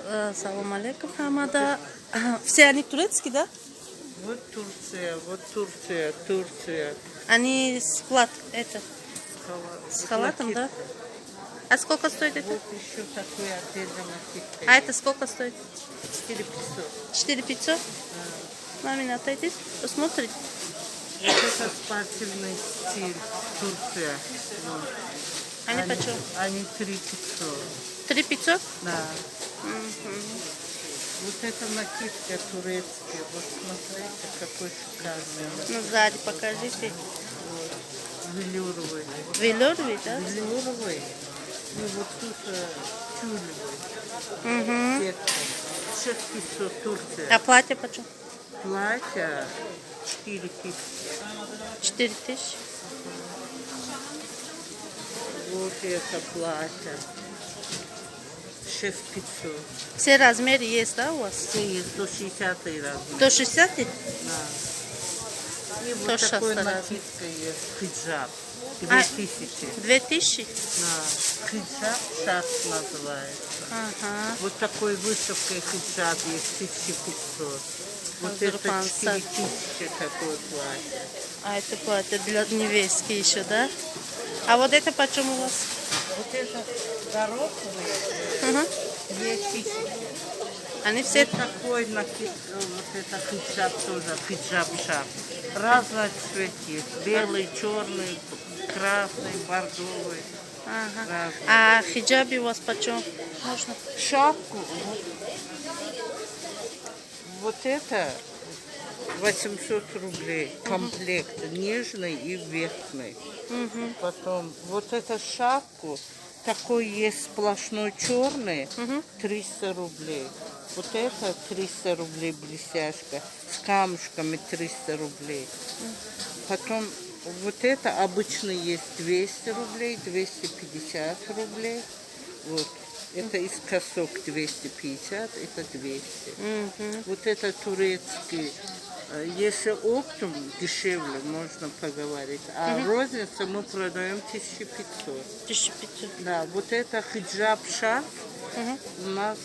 Салам алейкум, Хамада. Все они турецкие, да? Вот Турция, Турция. Они склад, это, с халатом, да? А сколько стоит это? Вот еще такой отдельно накидка. А это сколько стоит? 4500. 4500? Мамин, отойдите, посмотрите. Вот это спортивный стиль Турция. Вот. Они почем? Они 3500. 3500? Да. Вот это накидка турецкая. Вот смотрите, какой шикарный. Ну, сзади покажите. Велюровый. Велюровый, да? Велюровый. Ну вот тут тюлевый. Угу. Сетка. 6500 Турция. А платье почем? Платье 4000. 4000. Вот это платье. 6500. Все размеры есть, да, у вас? Все есть до 60 размер. До 60? Да. И вот То такой шеста накидка есть. Хиджаб. 2000. 2000? Да. Хиджаб шас называется. Ага. Вот такой вышивкой хиджаб есть 1500. Вот это 4000 такое платье. А это платье для невестки еще, да? А вот это почем у вас? Вот это дорожный Угу. 2000. Они все... Вот такой накид, вот это хиджаб тоже, хиджаб-шап. Разный цвет есть. Белый, черный, красный, бордовый. Ага. Разный. А хиджаби у вас почем? Можно? Шапку. Вот это 800 рублей. Комплект нежный и верхний. Угу. Потом вот эту шапку, такой есть сплошной черный, 300 рублей. Вот это 300 рублей блестяшка, с камушками 300 рублей. Потом вот это обычно есть 200 рублей, 250 рублей. Вот. Это из косок 250, это 200. Вот это турецкий. Если оптом дешевле, можно поговорить. А розница мы продаем 1500. 1500. Да, вот это хиджаб-шарф у нас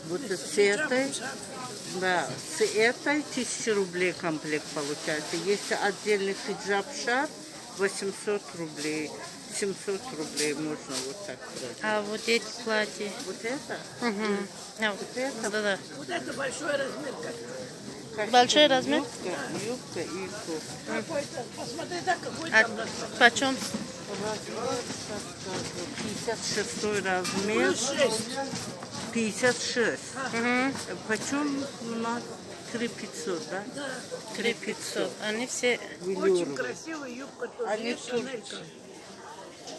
вот с этой, да, с этой 1000 рублей комплект получается. Если отдельный хиджаб-шарф, 800 рублей, 700 рублей можно вот так продать. А вот эти платья? Вот это? Угу. А, Вот это? да-да. Вот это большой размер. Большой размер? Юбка и кофта. Какой-то, посмотри, да, какой А там размер. почем? Размер, так скажу, 56 размер. 56. Почем у нас 3500, да? Да. 3500. Они все... Очень Велюровые. красивая юбка тоже. Они Есть Шанелька. турки.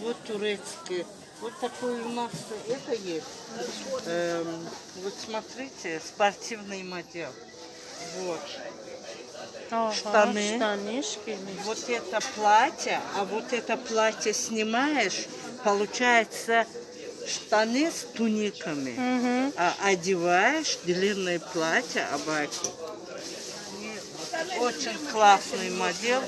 Вот турецкие. Вот такой у нас это есть. Вот смотрите, спортивный модель. Вот. Ага, Штаны. Штанишки. Вот это платье, а вот это платье снимаешь, получается штаны с туниками, а одеваешь длинное платье, абаки. Очень классный модель,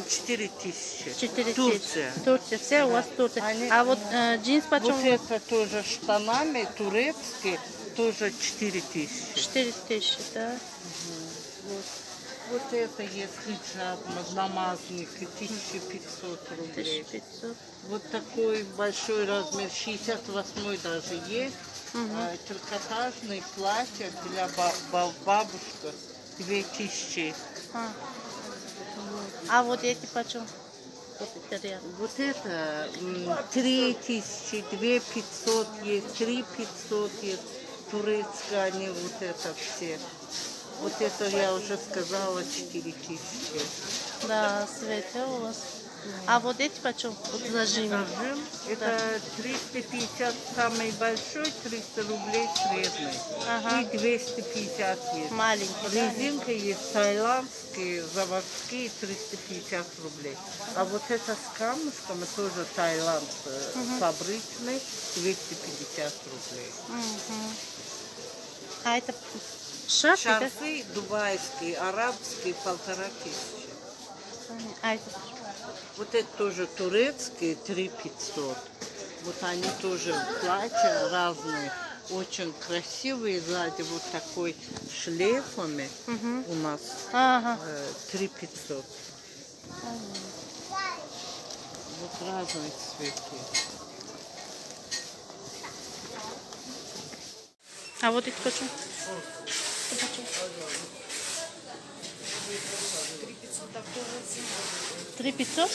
4000. 4000. Турция. Турция. Все у вас Турция. Они- А вот джинс почем? Вот это тоже штанами турецкие, тоже 4000. 4000, да? Вот это есть хиджаб, намазники, 1500 рублей. 1500. Вот такой большой размер, 68 даже есть. Трикотажное платье для бабушки, 2000. А вот эти почем? Вот это рядом. Вот это 3000, 2500 есть, 3500 есть. Турецкие они вот это все. Вот это я уже сказала 4000. Да, Света у вас. А вот эти почем? Вот зажим. Зажим это 350 самый большой, 300 рублей средний. Ага. И 250 есть. Маленький, да? Резинка есть таиландские, заводские 350 рублей. А вот это с камушками тоже Таиланд фабричный 250 рублей. А это шапки, да? Шарфы дубайские, арабские 1500. А это... Вот это тоже турецкие 3500. Вот они тоже платья разные. очень красивый сзади, вот такой шлейфами у нас Ага. 3500. Вот разные цветы. А вот это почему? 3500?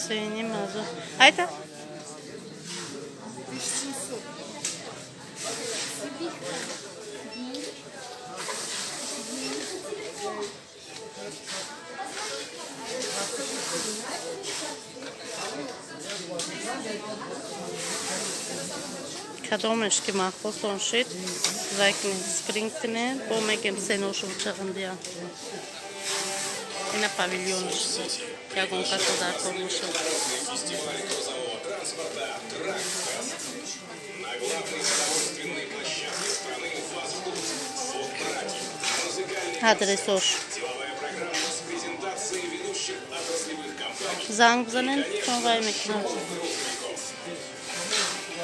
Синий мазу. А это? 1700. Kadomeški mahlas un šit. Zvaigznes springtenē, pomēģiem senošu čarandijā. И на павильон. Я гон как туда получил. Адрес Ош. Zangzenen tramvay mekanı.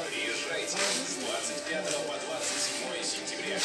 Приезжайте с 25 по 27 сентября.